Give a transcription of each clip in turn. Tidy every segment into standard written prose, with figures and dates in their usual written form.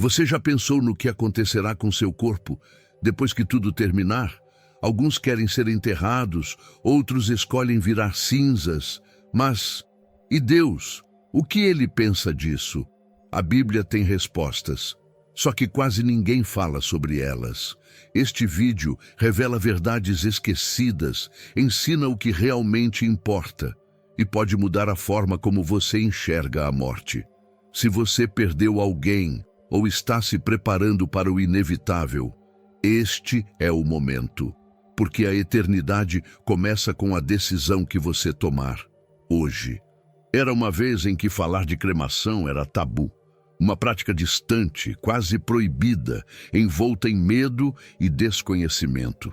Você já pensou no que acontecerá com seu corpo depois que tudo terminar? Alguns querem ser enterrados, outros escolhem virar cinzas. Mas, e Deus? O que ele pensa disso? A Bíblia tem respostas, só que quase ninguém fala sobre elas. Este vídeo revela verdades esquecidas, ensina o que realmente importa e pode mudar a forma como você enxerga a morte. Se você perdeu alguém ou está se preparando para o inevitável, este é o momento, porque a eternidade começa com a decisão que você tomar hoje. Era uma vez em que falar de cremação era tabu, uma prática distante, quase proibida, envolta em medo e desconhecimento.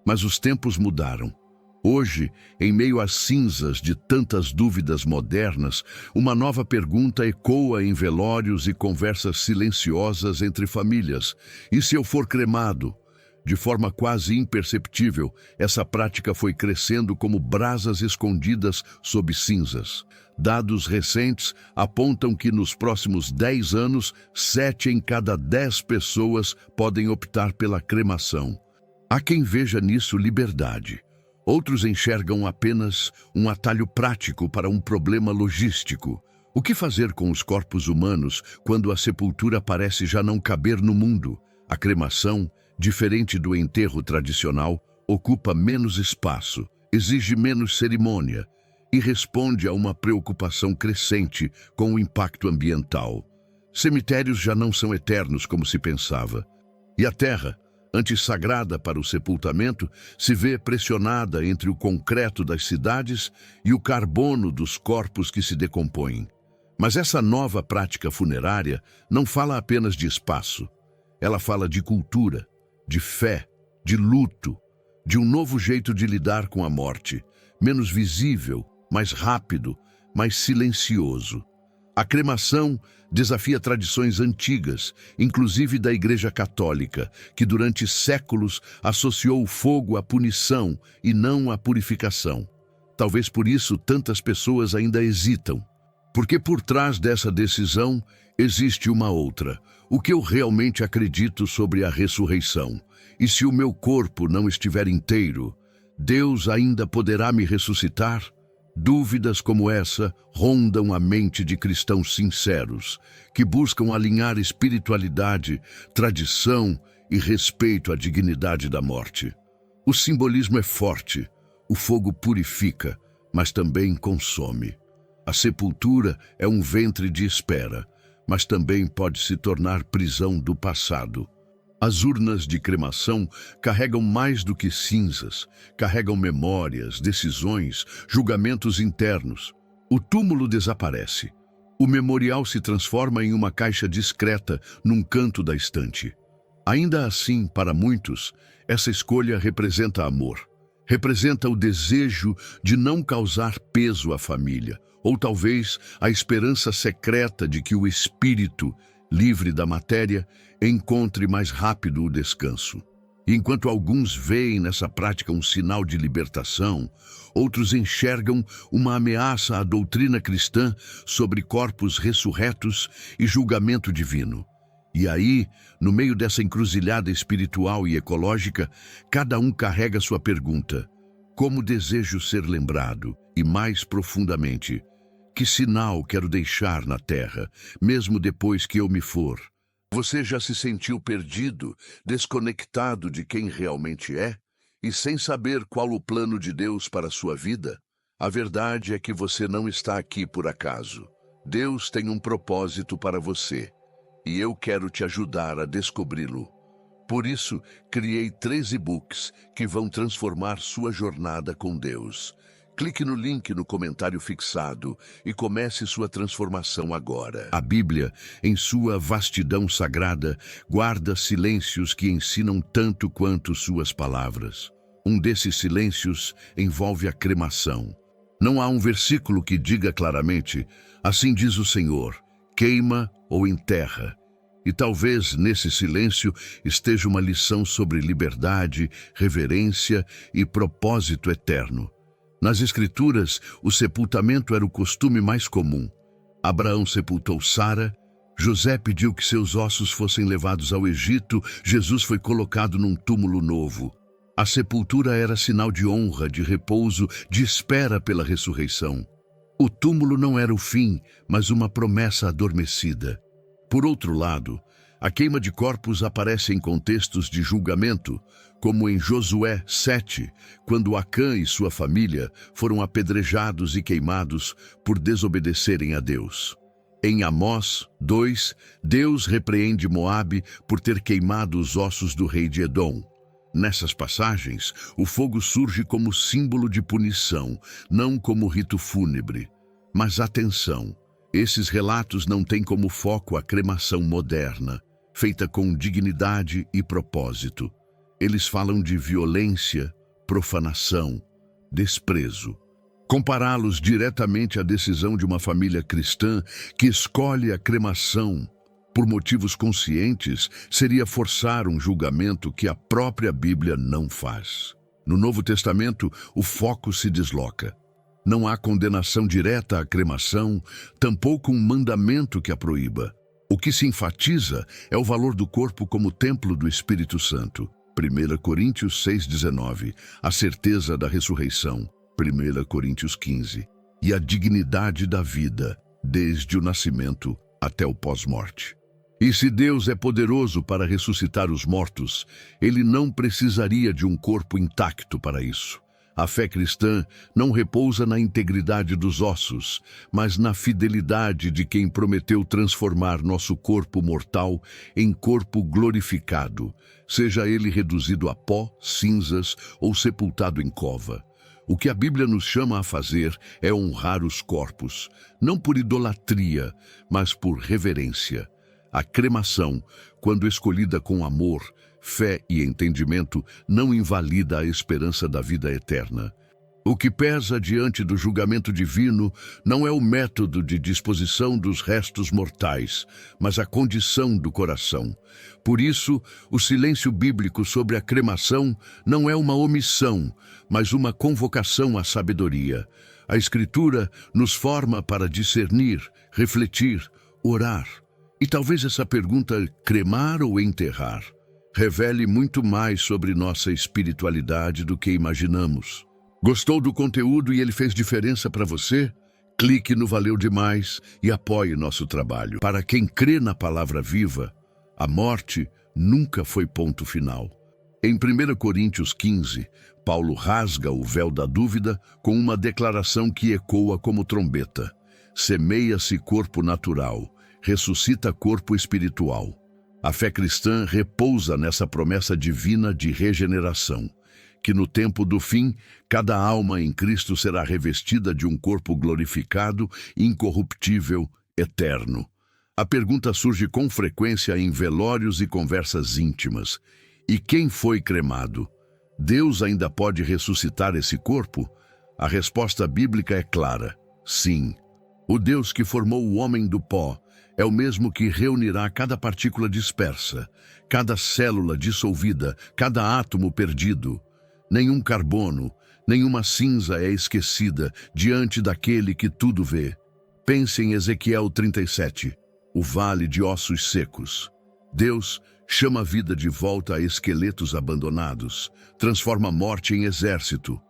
Mas os tempos mudaram. Hoje, em meio às cinzas de tantas dúvidas modernas, uma nova pergunta ecoa em velórios e conversas silenciosas entre famílias. E se eu for cremado? De forma quase imperceptível, essa prática foi crescendo como brasas escondidas sob cinzas. Dados recentes apontam que nos próximos 10 anos, 7 em cada 10 pessoas podem optar pela cremação. Há quem veja nisso liberdade. Outros enxergam apenas um atalho prático para um problema logístico. O que fazer com os corpos humanos quando a sepultura parece já não caber no mundo? A cremação, diferente do enterro tradicional, ocupa menos espaço, exige menos cerimônia e responde a uma preocupação crescente com o impacto ambiental. Cemitérios já não são eternos como se pensava. E a terra, antes sagrada para o sepultamento, se vê pressionada entre o concreto das cidades e o carbono dos corpos que se decompõem. Mas essa nova prática funerária não fala apenas de espaço. Ela fala de cultura, de fé, de luto, de um novo jeito de lidar com a morte, menos visível, mais rápido, mais silencioso. A cremação desafia tradições antigas, inclusive da Igreja Católica, que durante séculos associou o fogo à punição e não à purificação. Talvez por isso tantas pessoas ainda hesitam. Porque por trás dessa decisão existe uma outra. O que eu realmente acredito sobre a ressurreição? E se o meu corpo não estiver inteiro, Deus ainda poderá me ressuscitar? Dúvidas como essa rondam a mente de cristãos sinceros, que buscam alinhar espiritualidade, tradição e respeito à dignidade da morte. O simbolismo é forte, o fogo purifica, mas também consome. A sepultura é um ventre de espera, mas também pode se tornar prisão do passado. As urnas de cremação carregam mais do que cinzas, carregam memórias, decisões, julgamentos internos. O túmulo desaparece. O memorial se transforma em uma caixa discreta num canto da estante. Ainda assim, para muitos, essa escolha representa amor. Representa o desejo de não causar peso à família, ou talvez a esperança secreta de que o espírito, livre da matéria, encontre mais rápido o descanso. E enquanto alguns veem nessa prática um sinal de libertação, outros enxergam uma ameaça à doutrina cristã sobre corpos ressurretos e julgamento divino. E aí, no meio dessa encruzilhada espiritual e ecológica, cada um carrega sua pergunta: como desejo ser lembrado? E mais profundamente, que sinal quero deixar na terra, mesmo depois que eu me for? Você já se sentiu perdido, desconectado de quem realmente é, e sem saber qual o plano de Deus para a sua vida? A verdade é que você não está aqui por acaso. Deus tem um propósito para você, e eu quero te ajudar a descobri-lo. Por isso, criei 3 e-books que vão transformar sua jornada com Deus. Clique no link no comentário fixado e comece sua transformação agora. A Bíblia, em sua vastidão sagrada, guarda silêncios que ensinam tanto quanto suas palavras. Um desses silêncios envolve a cremação. Não há um versículo que diga claramente: assim diz o Senhor, queima ou enterra. E talvez nesse silêncio esteja uma lição sobre liberdade, reverência e propósito eterno. Nas Escrituras, o sepultamento era o costume mais comum. Abraão sepultou Sara, José pediu que seus ossos fossem levados ao Egito. Jesus foi colocado num túmulo novo. A sepultura era sinal de honra, de repouso, de espera pela ressurreição. O túmulo não era o fim, mas uma promessa adormecida. Por outro lado, a queima de corpos aparece em contextos de julgamento, como em Josué 7, quando Acã e sua família foram apedrejados e queimados por desobedecerem a Deus. Em Amós 2, Deus repreende Moabe por ter queimado os ossos do rei de Edom. Nessas passagens, o fogo surge como símbolo de punição, não como rito fúnebre. Mas atenção, esses relatos não têm como foco a cremação moderna, feita com dignidade e propósito. Eles falam de violência, profanação, desprezo. Compará-los diretamente à decisão de uma família cristã que escolhe a cremação por motivos conscientes seria forçar um julgamento que a própria Bíblia não faz. No Novo Testamento, o foco se desloca. Não há condenação direta à cremação, tampouco um mandamento que a proíba. O que se enfatiza é o valor do corpo como templo do Espírito Santo. 1 Coríntios 6,19, a certeza da ressurreição. 1 Coríntios 15, e a dignidade da vida, desde o nascimento até o pós-morte. E se Deus é poderoso para ressuscitar os mortos, Ele não precisaria de um corpo intacto para isso. A fé cristã não repousa na integridade dos ossos, mas na fidelidade de quem prometeu transformar nosso corpo mortal em corpo glorificado, seja ele reduzido a pó, cinzas ou sepultado em cova. O que a Bíblia nos chama a fazer é honrar os corpos, não por idolatria, mas por reverência. A cremação, quando escolhida com amor, fé e entendimento, não invalida a esperança da vida eterna. O que pesa diante do julgamento divino não é o método de disposição dos restos mortais, mas a condição do coração. Por isso, o silêncio bíblico sobre a cremação não é uma omissão, mas uma convocação à sabedoria. A Escritura nos forma para discernir, refletir, orar. E talvez essa pergunta, cremar ou enterrar, revele muito mais sobre nossa espiritualidade do que imaginamos. Gostou do conteúdo e ele fez diferença para você? Clique no Valeu Demais e apoie nosso trabalho. Para quem crê na palavra viva, a morte nunca foi ponto final. Em 1 Coríntios 15, Paulo rasga o véu da dúvida com uma declaração que ecoa como trombeta. Semeia-se corpo natural, ressuscita corpo espiritual. A fé cristã repousa nessa promessa divina de regeneração, que no tempo do fim, cada alma em Cristo será revestida de um corpo glorificado, incorruptível, eterno. A pergunta surge com frequência em velórios e conversas íntimas. E quem foi cremado? Deus ainda pode ressuscitar esse corpo? A resposta bíblica é clara: sim. O Deus que formou o homem do pó é o mesmo que reunirá cada partícula dispersa, cada célula dissolvida, cada átomo perdido. Nenhum carbono, nenhuma cinza é esquecida diante daquele que tudo vê. Pense em Ezequiel 37, o vale de ossos secos. Deus chama a vida de volta a esqueletos abandonados, transforma a morte em exército.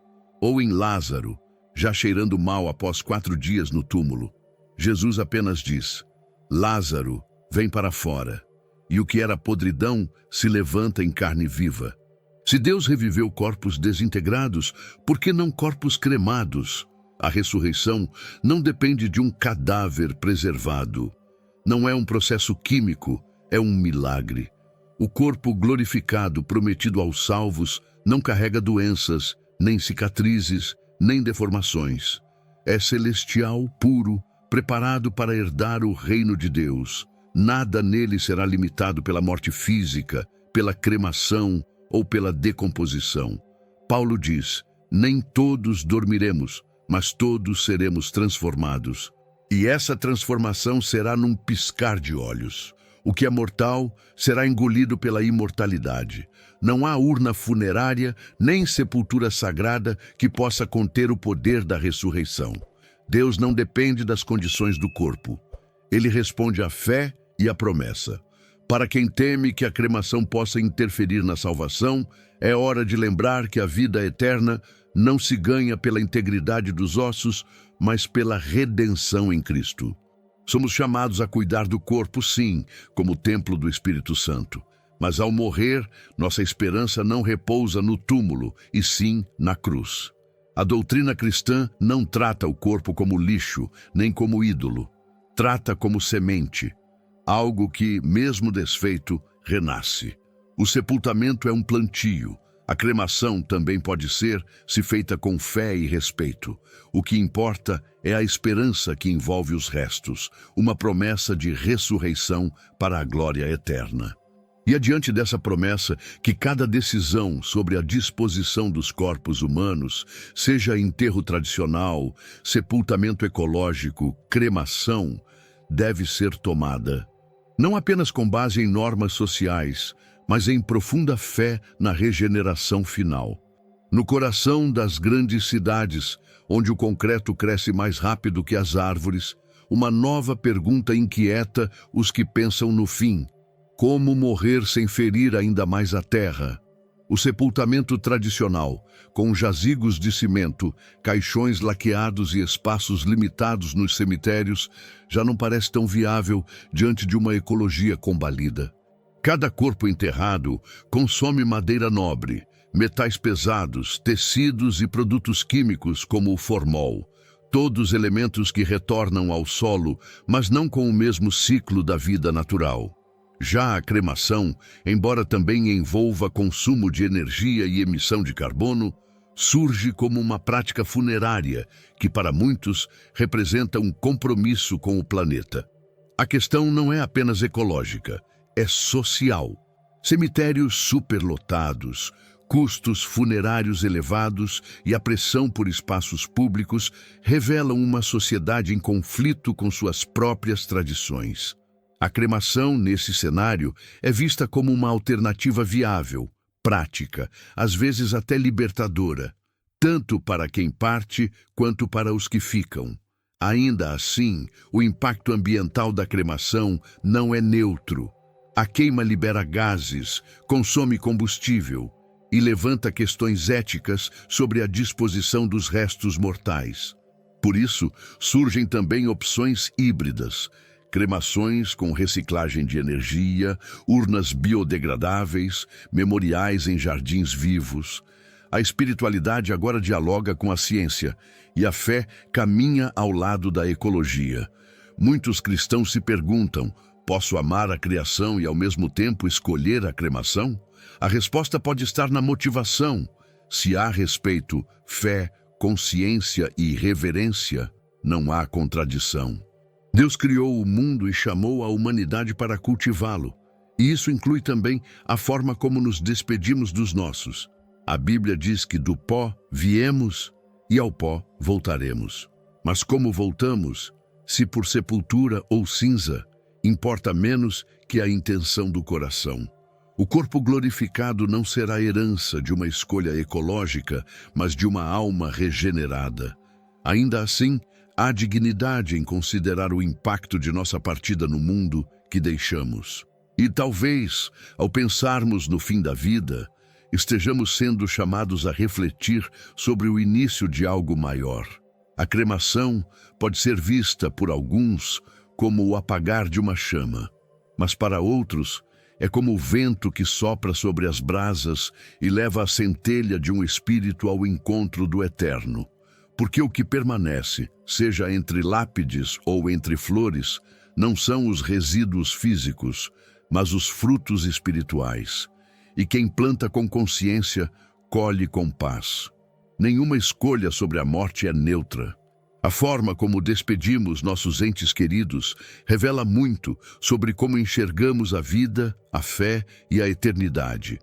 Ou em Lázaro, já cheirando mal após 4 dias no túmulo. Jesus apenas diz: Lázaro, vem para fora. E o que era podridão se levanta em carne viva. Se Deus reviveu corpos desintegrados, por que não corpos cremados? A ressurreição não depende de um cadáver preservado. Não é um processo químico, é um milagre. O corpo glorificado prometido aos salvos não carrega doenças, nem cicatrizes, nem deformações. É celestial, puro, preparado para herdar o reino de Deus. Nada nele será limitado pela morte física, pela cremação ou pela decomposição. Paulo diz: nem todos dormiremos, mas todos seremos transformados. E essa transformação será num piscar de olhos. O que é mortal será engolido pela imortalidade. Não há urna funerária nem sepultura sagrada que possa conter o poder da ressurreição. Deus não depende das condições do corpo. Ele responde à fé E a promessa. Para quem teme que a cremação possa interferir na salvação, é hora de lembrar que a vida eterna não se ganha pela integridade dos ossos, mas pela redenção em Cristo. Somos chamados a cuidar do corpo, sim, como templo do Espírito Santo. Mas ao morrer, nossa esperança não repousa no túmulo, e sim na cruz. A doutrina cristã não trata o corpo como lixo, nem como ídolo. Trata como semente, algo que, mesmo desfeito, renasce. O sepultamento é um plantio. A cremação também pode ser, se feita com fé e respeito. O que importa é a esperança que envolve os restos, uma promessa de ressurreição para a glória eterna. E adiante dessa promessa, que cada decisão sobre a disposição dos corpos humanos, seja enterro tradicional, sepultamento ecológico, cremação, deve ser tomada, não apenas com base em normas sociais, mas em profunda fé na regeneração final. No coração das grandes cidades, onde o concreto cresce mais rápido que as árvores, uma nova pergunta inquieta os que pensam no fim: como morrer sem ferir ainda mais a terra? O sepultamento tradicional, com jazigos de cimento, caixões laqueados e espaços limitados nos cemitérios, já não parece tão viável diante de uma ecologia combalida. Cada corpo enterrado consome madeira nobre, metais pesados, tecidos e produtos químicos como o formol, todos elementos que retornam ao solo, mas não com o mesmo ciclo da vida natural. Já a cremação, embora também envolva consumo de energia e emissão de carbono, surge como uma prática funerária que, para muitos, representa um compromisso com o planeta. A questão não é apenas ecológica, é social. Cemitérios superlotados, custos funerários elevados e a pressão por espaços públicos revelam uma sociedade em conflito com suas próprias tradições. A cremação, nesse cenário, é vista como uma alternativa viável, prática, às vezes até libertadora, tanto para quem parte quanto para os que ficam. Ainda assim, o impacto ambiental da cremação não é neutro. A queima libera gases, consome combustível e levanta questões éticas sobre a disposição dos restos mortais. Por isso, surgem também opções híbridas, cremações com reciclagem de energia, urnas biodegradáveis, memoriais em jardins vivos. A espiritualidade agora dialoga com a ciência e a fé caminha ao lado da ecologia. Muitos cristãos se perguntam: posso amar a criação e ao mesmo tempo escolher a cremação? A resposta pode estar na motivação. Se há respeito, fé, consciência e reverência, não há contradição. Deus criou o mundo e chamou a humanidade para cultivá-lo. E isso inclui também a forma como nos despedimos dos nossos. A Bíblia diz que do pó viemos e ao pó voltaremos. Mas como voltamos, se por sepultura ou cinza, importa menos que a intenção do coração. O corpo glorificado não será herança de uma escolha ecológica, mas de uma alma regenerada. Ainda assim, há dignidade em considerar o impacto de nossa partida no mundo que deixamos. E talvez, ao pensarmos no fim da vida, estejamos sendo chamados a refletir sobre o início de algo maior. A cremação pode ser vista por alguns como o apagar de uma chama, mas para outros é como o vento que sopra sobre as brasas e leva a centelha de um espírito ao encontro do eterno. Porque o que permanece, seja entre lápides ou entre flores, não são os resíduos físicos, mas os frutos espirituais. E quem planta com consciência, colhe com paz. Nenhuma escolha sobre a morte é neutra. A forma como despedimos nossos entes queridos revela muito sobre como enxergamos a vida, a fé e a eternidade.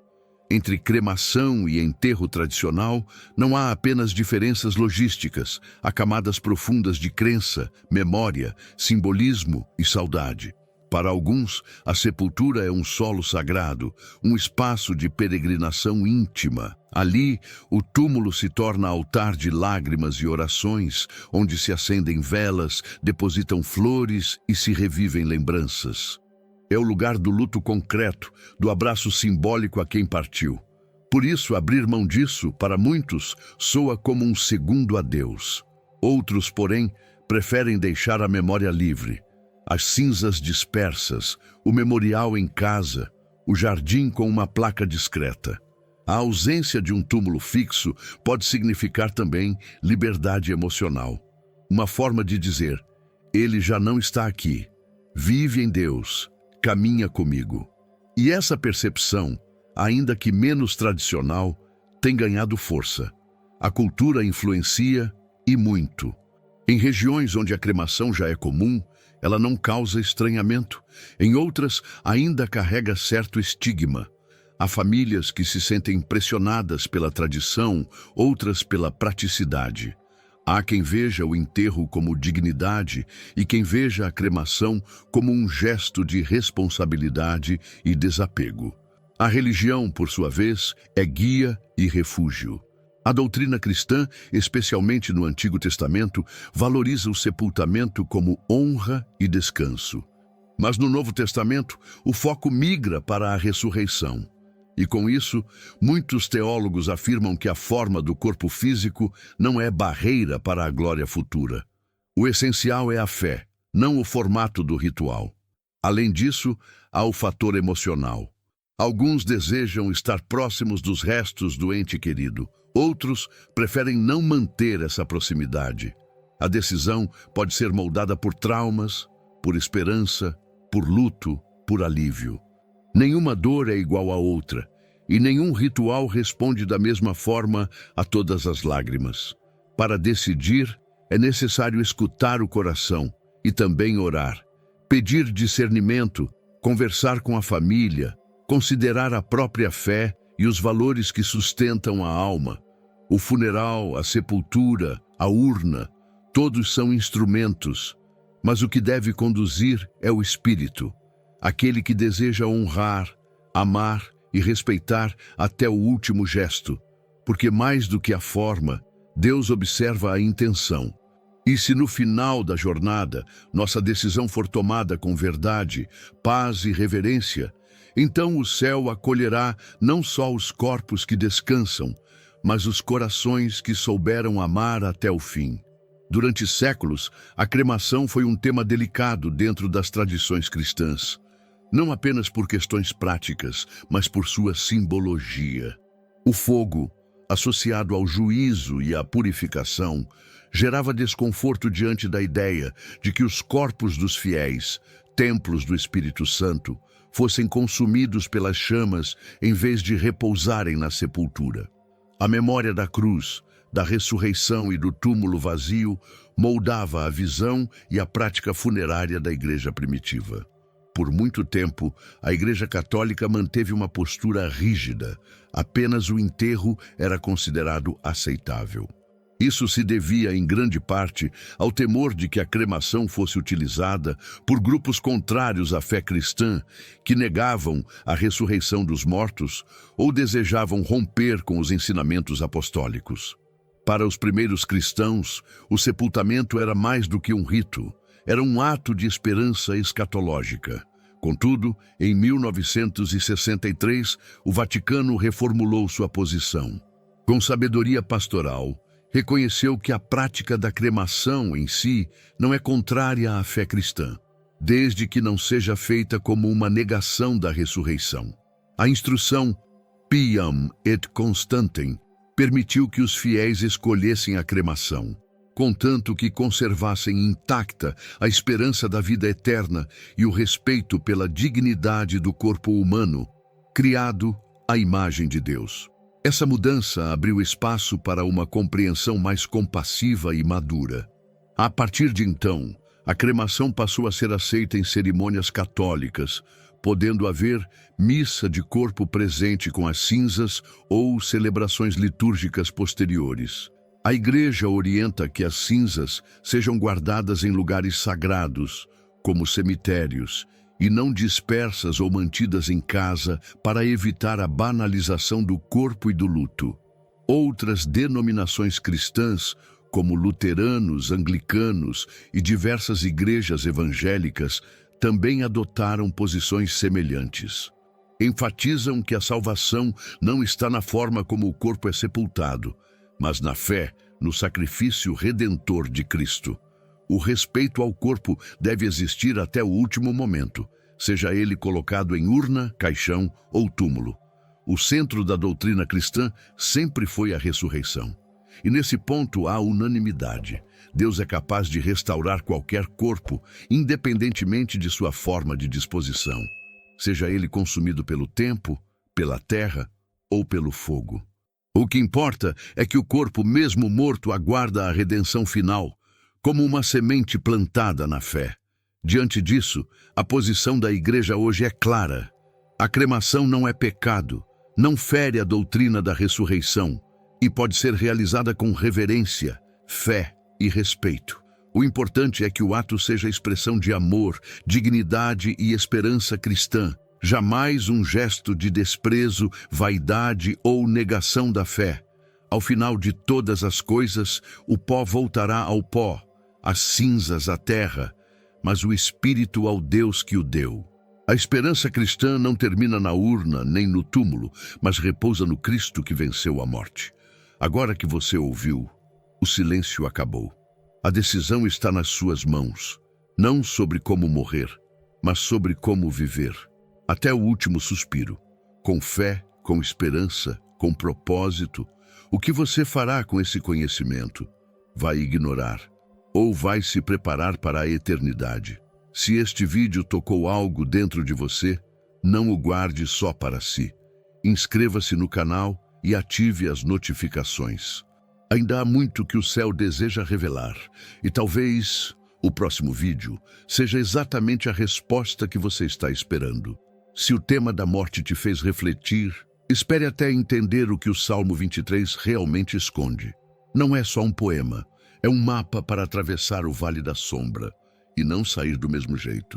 Entre cremação e enterro tradicional, não há apenas diferenças logísticas, há camadas profundas de crença, memória, simbolismo e saudade. Para alguns, a sepultura é um solo sagrado, um espaço de peregrinação íntima. Ali, o túmulo se torna altar de lágrimas e orações, onde se acendem velas, depositam flores e se revivem lembranças. É o lugar do luto concreto, do abraço simbólico a quem partiu. Por isso, abrir mão disso, para muitos, soa como um segundo adeus. Outros, porém, preferem deixar a memória livre. As cinzas dispersas, o memorial em casa, o jardim com uma placa discreta. A ausência de um túmulo fixo pode significar também liberdade emocional. Uma forma de dizer, ele já não está aqui. Vive em Deus, caminha comigo. E essa percepção, ainda que menos tradicional, tem ganhado força. A cultura influencia e muito. Em regiões onde a cremação já é comum, ela não causa estranhamento. Em outras, ainda carrega certo estigma. Há famílias que se sentem pressionadas pela tradição, outras pela praticidade. Há quem veja o enterro como dignidade e quem veja a cremação como um gesto de responsabilidade e desapego. A religião, por sua vez, é guia e refúgio. A doutrina cristã, especialmente no Antigo Testamento, valoriza o sepultamento como honra e descanso. Mas no Novo Testamento, o foco migra para a ressurreição. E com isso, muitos teólogos afirmam que a forma do corpo físico não é barreira para a glória futura. O essencial é a fé, não o formato do ritual. Além disso, há o fator emocional. Alguns desejam estar próximos dos restos do ente querido. Outros preferem não manter essa proximidade. A decisão pode ser moldada por traumas, por esperança, por luto, por alívio. Nenhuma dor é igual a outra, e nenhum ritual responde da mesma forma a todas as lágrimas. Para decidir, é necessário escutar o coração e também orar, pedir discernimento, conversar com a família, considerar a própria fé e os valores que sustentam a alma. O funeral, a sepultura, a urna, todos são instrumentos, mas o que deve conduzir é o espírito. Aquele que deseja honrar, amar e respeitar até o último gesto, porque mais do que a forma, Deus observa a intenção. E se no final da jornada nossa decisão for tomada com verdade, paz e reverência, então o céu acolherá não só os corpos que descansam, mas os corações que souberam amar até o fim. Durante séculos, a cremação foi um tema delicado dentro das tradições cristãs. Não apenas por questões práticas, mas por sua simbologia. O fogo, associado ao juízo e à purificação, gerava desconforto diante da ideia de que os corpos dos fiéis, templos do Espírito Santo, fossem consumidos pelas chamas em vez de repousarem na sepultura. A memória da cruz, da ressurreição e do túmulo vazio moldava a visão e a prática funerária da igreja primitiva. Por muito tempo, a Igreja Católica manteve uma postura rígida. Apenas o enterro era considerado aceitável. Isso se devia, em grande parte, ao temor de que a cremação fosse utilizada por grupos contrários à fé cristã, que negavam a ressurreição dos mortos ou desejavam romper com os ensinamentos apostólicos. Para os primeiros cristãos, o sepultamento era mais do que um rito. Era um ato de esperança escatológica. Contudo, em 1963, o Vaticano reformulou sua posição. Com sabedoria pastoral, reconheceu que a prática da cremação em si não é contrária à fé cristã, desde que não seja feita como uma negação da ressurreição. A instrução Piam et Constantem permitiu que os fiéis escolhessem a cremação, contanto que conservassem intacta a esperança da vida eterna e o respeito pela dignidade do corpo humano, criado à imagem de Deus. Essa mudança abriu espaço para uma compreensão mais compassiva e madura. A partir de então, a cremação passou a ser aceita em cerimônias católicas, podendo haver missa de corpo presente com as cinzas ou celebrações litúrgicas posteriores. A Igreja orienta que as cinzas sejam guardadas em lugares sagrados, como cemitérios, e não dispersas ou mantidas em casa para evitar a banalização do corpo e do luto. Outras denominações cristãs, como luteranos, anglicanos e diversas igrejas evangélicas, também adotaram posições semelhantes. Enfatizam que a salvação não está na forma como o corpo é sepultado, mas na fé, no sacrifício redentor de Cristo. O respeito ao corpo deve existir até o último momento, seja ele colocado em urna, caixão ou túmulo. O centro da doutrina cristã sempre foi a ressurreição. E nesse ponto há unanimidade. Deus é capaz de restaurar qualquer corpo, independentemente de sua forma de disposição, seja ele consumido pelo tempo, pela terra ou pelo fogo. O que importa é que o corpo, mesmo morto, aguarda a redenção final, como uma semente plantada na fé. Diante disso, a posição da Igreja hoje é clara. A cremação não é pecado, não fere a doutrina da ressurreição e pode ser realizada com reverência, fé e respeito. O importante é que o ato seja expressão de amor, dignidade e esperança cristã, jamais um gesto de desprezo, vaidade ou negação da fé. Ao final de todas as coisas, o pó voltará ao pó, as cinzas à terra, mas o Espírito ao Deus que o deu. A esperança cristã não termina na urna nem no túmulo, mas repousa no Cristo que venceu a morte. Agora que você ouviu, o silêncio acabou. A decisão está nas suas mãos, não sobre como morrer, mas sobre como viver, até o último suspiro, com fé, com esperança, com propósito. O que você fará com esse conhecimento? Vai ignorar ou vai se preparar para a eternidade? Se este vídeo tocou algo dentro de você, não o guarde só para si. Inscreva-se no canal e ative as notificações. Ainda há muito que o céu deseja revelar, e talvez o próximo vídeo seja exatamente a resposta que você está esperando. Se o tema da morte te fez refletir, espere até entender o que o Salmo 23 realmente esconde. Não é só um poema, é um mapa para atravessar o Vale da Sombra e não sair do mesmo jeito.